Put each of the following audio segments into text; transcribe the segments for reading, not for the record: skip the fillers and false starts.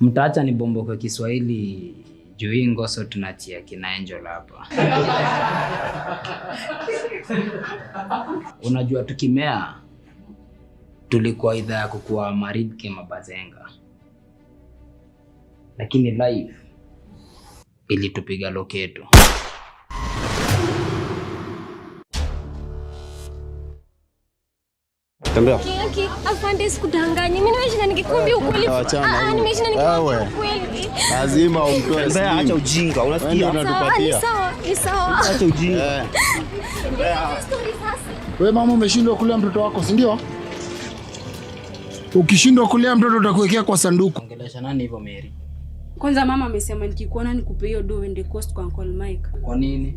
Mtaacha ni bombo kwa Kiswahili juu hii ngoso tunachia kina Angel hapa. Unajua tukimea tulikuwa idhaa ya kukuwa married kama bazenga. Lakini life ilitupiga loketo. Tembea. Afande sikudanganya. Mimi nimeshinda nikikwambia ukweli. Nimeshinda nikikwambia ukweli. Lazima umtoe. Tembea, acha ujinga. Unasikia? Ni sawa. Acha ujinga. Wewe mama umeshindwa kulea mtoto wako, si ndio? Ukishindwa kulea mtoto utakuwekea kwa sanduku. Ongelesha nani hivyo Mary? Kwanza mama amesema nikikuona nikupe hiyo do ende coast kwa Uncle Mike. Kwa nini?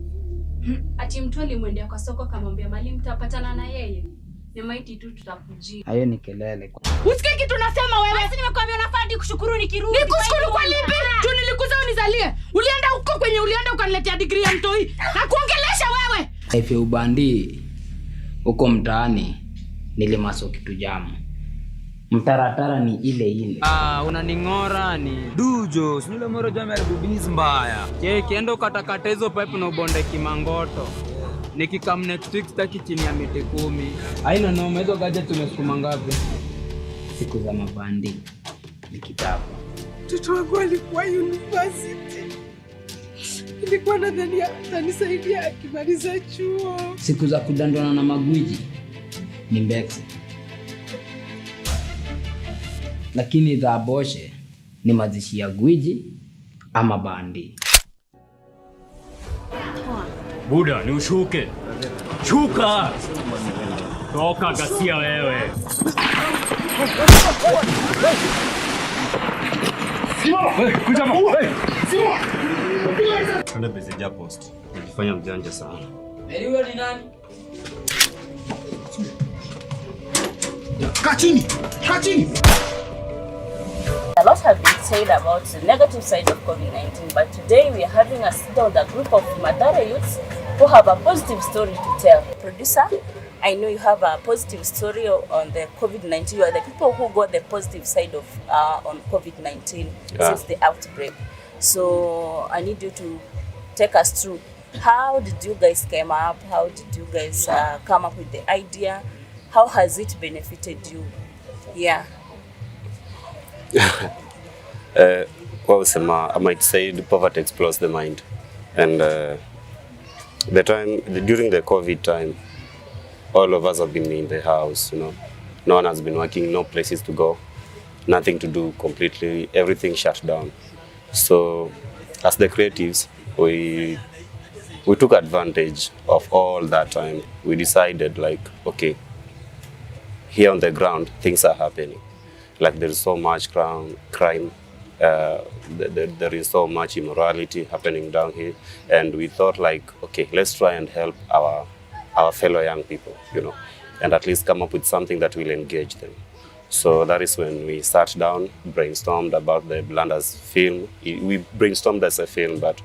Ati mtu alimwendea kwa soko kamwambia mali mtapatana na yeye. Ni maiti tu tutakujia. Hayo ni kelele. Usikie kitu unasema wewe. Basi nimekwambia unafaa kushukuru nikirudi. Nikushukuru kwa lipi? Tu nilikuzaa unizalie. Ulienda huko kwenye ulienda ukaniletea degree ya mtoi. Na kuongelesha wewe. Life ubandi huko mtaani nilimaso kitu jamu. Mtaratara ni ile. Unaningora ni dujo. Sinule moro jame alibubizi mbaya. Kienda ukatakata hizo pipe na ubonde kimangoto. Nikikam next week staki chini ya miti 10. Haina noma, hizo gadget tumesukuma ngapi? Siku za mabandi ni kitabu. Mtoto wangu alikuwa university. Nilikuwa nadhani atanisaidia akimaliza chuo. Siku za kudandana na magwiji ni mbeki. Lakini za boshe ni mazishi ya gwiji ama bandi. Buda, ni ushuke. Shuka! Toka gasia wewe. Kuja ma. Simo. Kanda bezeja post. Nilifanya mjanja sana. Wewe ni nani? Kaa chini. A lot have been said about the negative side of COVID-19, but today we are having a sit down with a group of Madara youths who have a positive story to tell. Producer, I know you have a positive story on the COVID-19. You are the people who got the positive side of on COVID-19 since the outbreak. So I need you to take us through. How did you guys come up? How did you guys come up with the idea? How has it benefited you? Yeah. I might say the poverty explores the mind, and during the COVID time, all of us have been in the house. No one has been working, no places to go, nothing to do, completely everything shut down. So, as the creatives, we took advantage of all that time. We decided, like, okay, here on the ground things are happening. Like there is so much crime, there is so much immorality happening down here, and we thought like, okay, let's try and help our fellow young people, and at least come up with something that will engage them. So that is when we sat down, brainstormed about the Blanda's film. We brainstormed as a film, but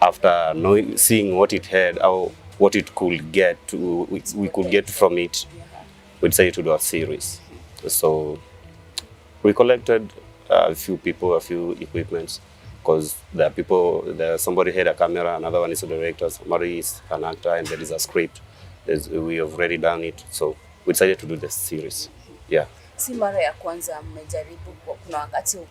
after seeing what it had, what it could get, we could get from it, we decided to do a series. So we collected a few people, a few equipments, because somebody had a camera, another one is a director, somebody is an actor, and there is a script. We have already done it, so we decided to do this series. Yeah. Si mara ya kwanza mmejaribu, kuna wakati you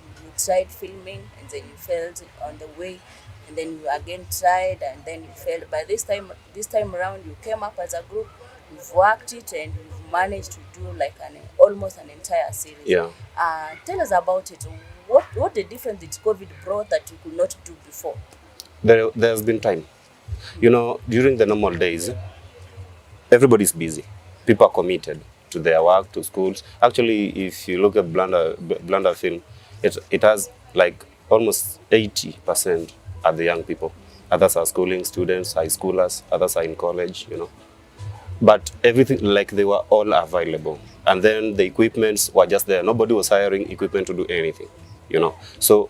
tried filming and then you failed on the way, and then you again tried and then you failed. But this time around you came up as a group, you've worked it and you've managed to do like almost an entire series. Yeah. Tell us about it. What the difference that COVID brought that you could not do before? There's been time. During the normal days, everybody's busy. People are committed to their work, to schools. Actually, if you look at Blanda film, it has like almost 80% are the young people. Others are schooling students, high schoolers, others are in college, But everything, like they were all available. And then the equipments were just there. Nobody was hiring equipment to do anything, So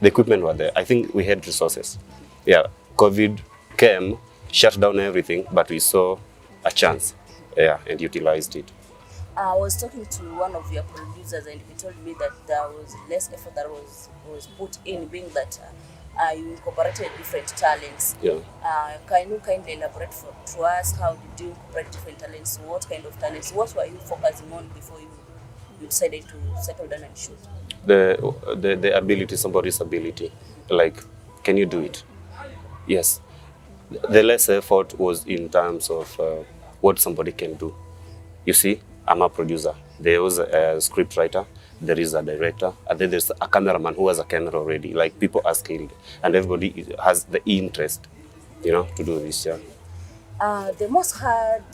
the equipment were there. I think we had resources. Yeah, COVID came, shut down everything, but we saw a chance, and utilized it. I was talking to one of your producers, and he told me that there was less effort that was put in, being that you incorporated different talents. Yeah. Can you kindly elaborate to us, how did you incorporate different talents? What kind of talents? What were you focusing on before you decided to settle down and shoot? The ability, somebody's ability. Like, can you do it? Yes. The less effort was in terms of what somebody can do. You see, I'm a producer. There was a script writer, there is a director, and then there's a cameraman who has a camera already. Like, people are skilled, and everybody has the interest, you know, to do this. Yeah. The most hard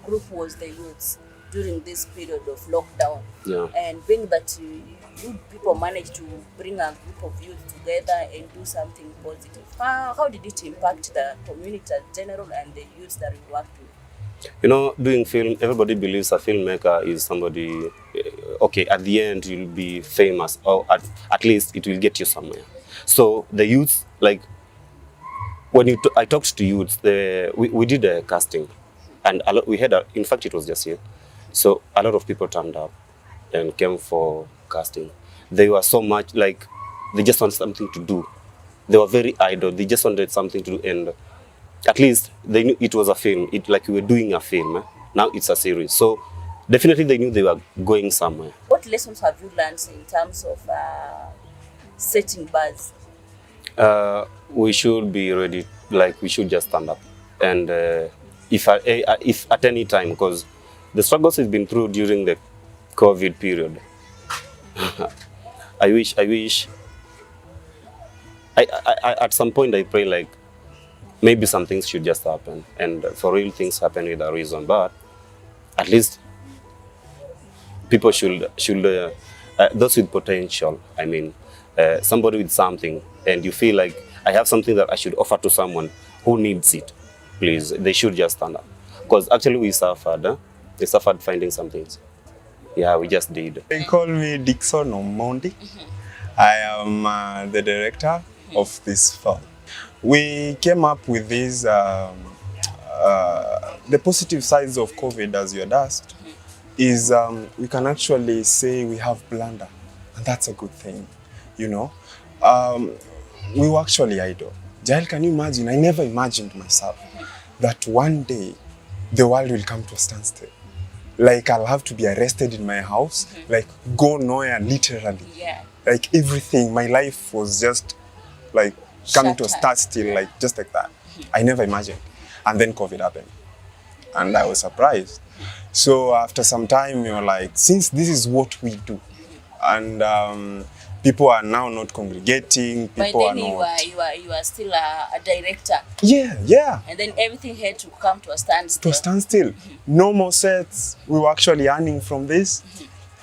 group was the youths during this period of lockdown. Yeah. And being that you people managed to bring a group of youth together and do something positive, how did it impact the community in general and the youths that you worked with? You know, doing film, everybody believes a filmmaker is somebody, okay, at the end you'll be famous, or at least it will get you somewhere. So the youths, like, when I talked to youths, we did a casting, and we had in fact it was just here. So a lot of people turned up and came for casting. They were so much like, they just wanted something to do. They were very idle, they just wanted something to do, and at least they knew it was a film. It like we were doing a film. Now it's a series. So definitely they knew they were going somewhere. What lessons have you learned in terms of setting bars? We should be ready. Like, we should just stand up. And if at any time, because the struggles we've been through during the COVID period, I wish. I at some point I pray, like, maybe some things should just happen, and for real things happen with a reason. But at least people should those with potential. I mean, somebody with something, and you feel like I have something that I should offer to someone who needs it. Please, they should just stand up, because actually we suffered. They suffered finding some things. Yeah, we just did. They call me Dixon Omondi. I am the director of this film. We came up with this, the positive sides of COVID, as you had asked, is we can actually say we have Blanda, and that's a good thing, you know. We were actually idle. Jael, can you imagine? I never imagined myself that one day the world will come to a standstill. Like, I'll have to be arrested in my house, like, go nowhere, literally. Yeah. Like, everything, my life was just like coming to a standstill, like, just like that. I never imagined. And then COVID happened. And I was surprised. So after some time, you're like, since this is what we do, and people are now not congregating, people By then you are still a director. Yeah. And then everything had to come to a standstill. To a standstill. No more sets. We were actually earning from this.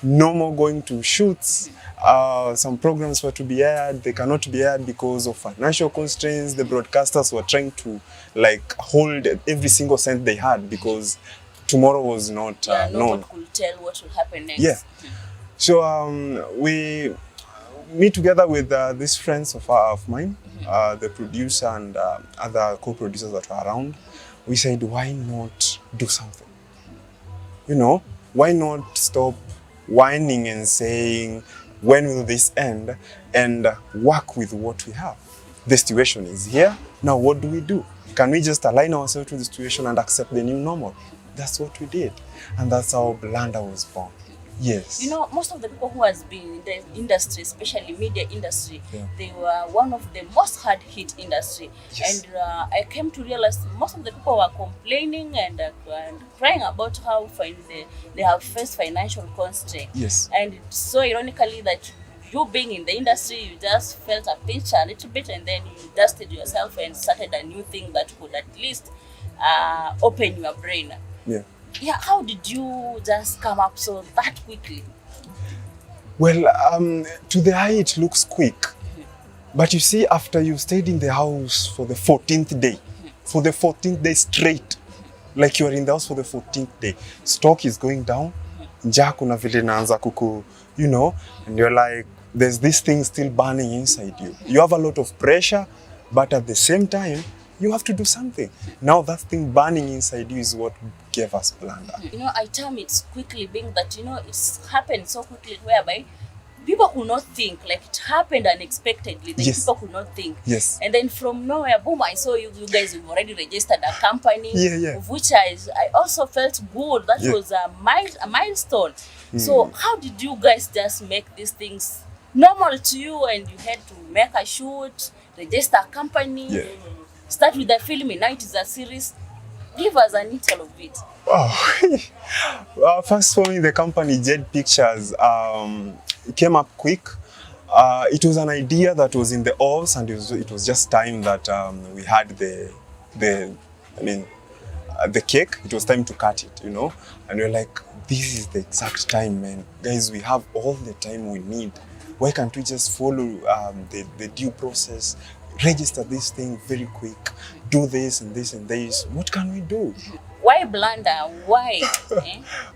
No more going to shoots. Some programs were to be aired, they cannot be aired because of financial constraints. The broadcasters were trying to, like, hold every single cent they had, because tomorrow was not known. No one could tell what will happen next. Yeah. So we me together with these friends of mine, the producer and other co-producers that were around, we said, why not do something? You know, why not stop whining and saying, when will this end, and work with what we have? The situation is here. Now what do we do? Can we just align ourselves to the situation and accept the new normal? That's what we did. And that's how Blanda was born. Yes. You know, most of the people who has been in the industry, especially media industry, they were one of the most hard hit industry. Yes. And I came to realize most of the people were complaining and crying about how they have faced financial constraints. Yes. And so ironically that you being in the industry, you just felt a pinch a little bit, and then you dusted yourself and started a new thing that could at least open your brain. Yeah. Yeah, how did you just come up so that quickly? Well, to the eye it looks quick. But you see, after you stayed in the house for the 14th day, for the 14th day straight, like you are in the house for the 14th day, stock is going down, njaa kuna vile inaanza kuku, you know, and you're like, there's this thing still burning inside you. You have a lot of pressure, but at the same time, You have to do something. Now that thing burning inside you is what gave us Blanda. You know, I term it quickly, being that, you know, it's happened so quickly whereby people could not think, like it happened unexpectedly. That Yes. People could not think. Yes. And then from nowhere, boom, I saw you guys have already registered a company, Yeah. of which I also felt good. That Yeah. was a milestone. So how did you guys just make these things normal to you, and you had to make a shoot, register a company, Yeah. start with the film, and now it is a series? Give us an intel of it. Well, first forming the company Jade Pictures came up quick. It was an idea that was in the offs, and it was just time that we had the cake. It was time to cut it, you know. And we're like, this is the exact time, man. Guys, we have all the time we need. Why can't we just follow the due process, register this thing very quick, do this and this and this? What can we do? Why Blanda? Why?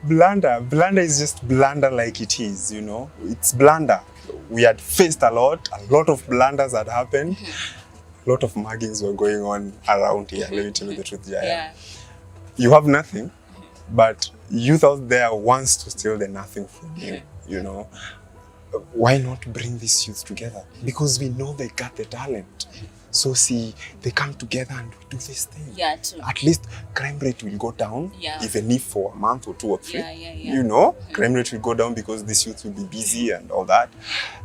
Blanda is just Blanda like it is, you know. It's Blanda. We had faced a lot of blunders had happened. A lot of muggings were going on around here. Let me tell you the truth, Jael. Yeah. You have nothing, but youth out there wants to steal the nothing from you, you know. Why not bring these youth together? Because we know they got the talent. So see, they come together and we do this thing. Yeah, true. At least crime rate will go down, even if for a month or 2 or 3. Yeah. You know, crime rate will go down because this youth will be busy and all that.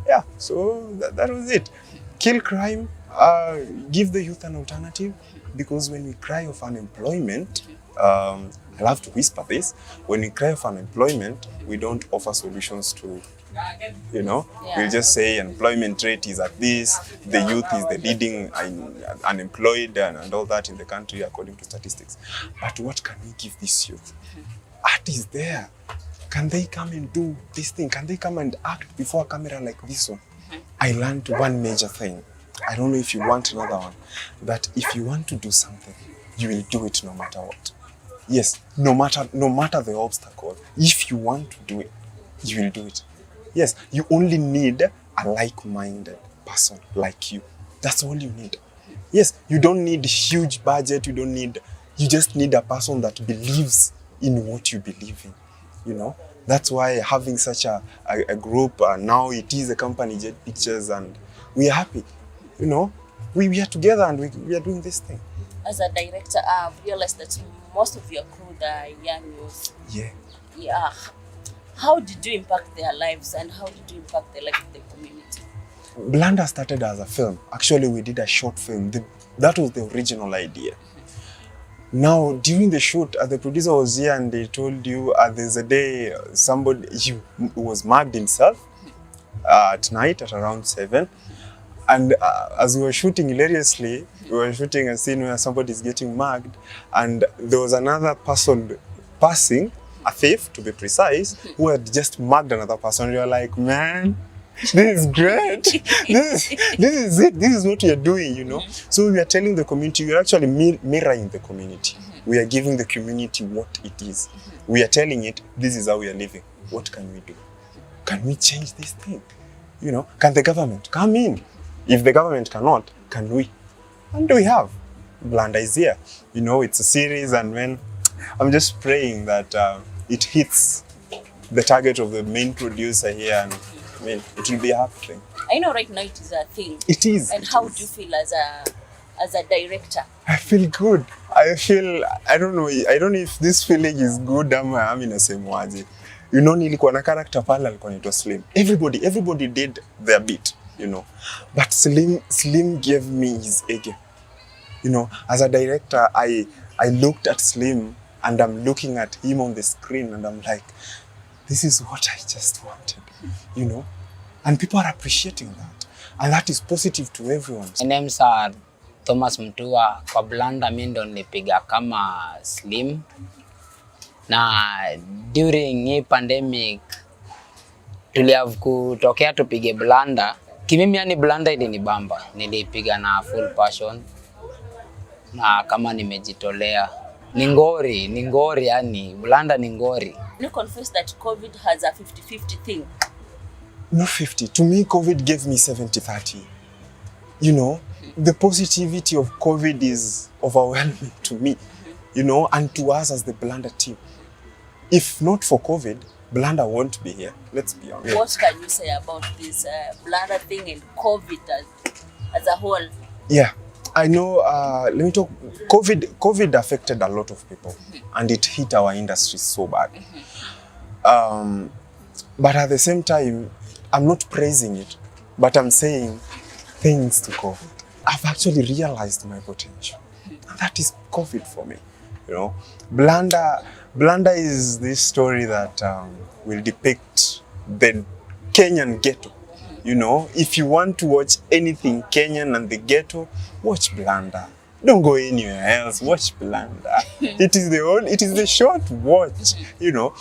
Yeah, so that was it. Kill crime, give the youth an alternative, because when we cry of unemployment, I love to whisper this, when we cry of unemployment, we don't offer solutions to, you know, we'll just say employment rate is at this, the youth is the leading unemployed and all that in the country according to statistics. But what can we give this youth? Art is there. Can they come and do this thing? Can they come and act before a camera like this one? I learned one major thing. I don't know if you want another one, that if you want to do something, you will do it no matter what. Yes, no matter the obstacle. If you want to do it, you will do it. Yes, you only need a like-minded person like you. That's all you need. Yes, you don't need huge budget. You just need a person that believes in what you believe in. You know, that's why having such a group, now it is a company, Jade Pictures, and we are happy. You know, we are together and we are doing this thing. As a director, I've realized that most of your crew are young youth. Yeah. How did you impact their lives, and how did you impact the life of the community? Blanda started as a film. Actually, we did a short film. That was the original idea. Now, during the shoot, the producer was here and they told you there's a day he was mugged himself at night at around 7. And as we were shooting hilariously, we were shooting a scene where somebody's getting mugged, and there was another person passing, a thief to be precise, who had just mugged another person. You're like, man, this is great. This is it. This is what we are doing, you know. So we are telling the community, we are actually mirroring the community. We are giving the community what it is. We are telling it, this is how we are living. What can we do? Can we change this thing? You know, can the government come in? If the government cannot, can we? And we have. Blanda is here. You know, it's a series, and when I'm just praying that it hits the target of the main producer here, and I mean, it will be a happy thing. I know right now it is a thing. It is. And how do you feel as a director? I feel good. I don't know if this feeling is good. I'm in the same way. You know, nilikuwa na character pale alikuwa anaitwa Slim. Everybody did their bit, you know. But Slim gave me his egg. You know, as a director, I looked at Slim and I'm looking at him on the screen and I'm like, this is what I just wanted, you know. And people are appreciating that. And that is positive to everyone. My name's Thomas Mtua. Kwa Blanda mimi ndo nilipiga kama Slim. Na during hii pandemic tuliavu kutokea tupige Blanda. Kimimi yani Blanda ilinibamba. Nilipiga na full passion. Na kama nimejitolea. Ni ngori yani. Blanda ni ngori. You confess that COVID has a 50-50 thing? No 50. To me, COVID gave me 70-30. You know, the positivity of COVID is overwhelming to me, you know, and to us as the Blanda team. If not for COVID, Blanda won't be here. Let's be honest. What can you say about this Blanda thing and COVID as a whole? Yeah, I know. Let me talk. COVID affected a lot of people, and it hit our industry so bad. But at the same time, I'm not praising it, but I'm saying thanks to COVID, I've actually realized my potential. And that is COVID for me. You know, Blanda is this story that will depict the Kenyan ghetto. You know, if you want to watch anything Kenyan and the ghetto, watch Blanda. Don't go anywhere else. Watch Blanda. It is the short watch. You know.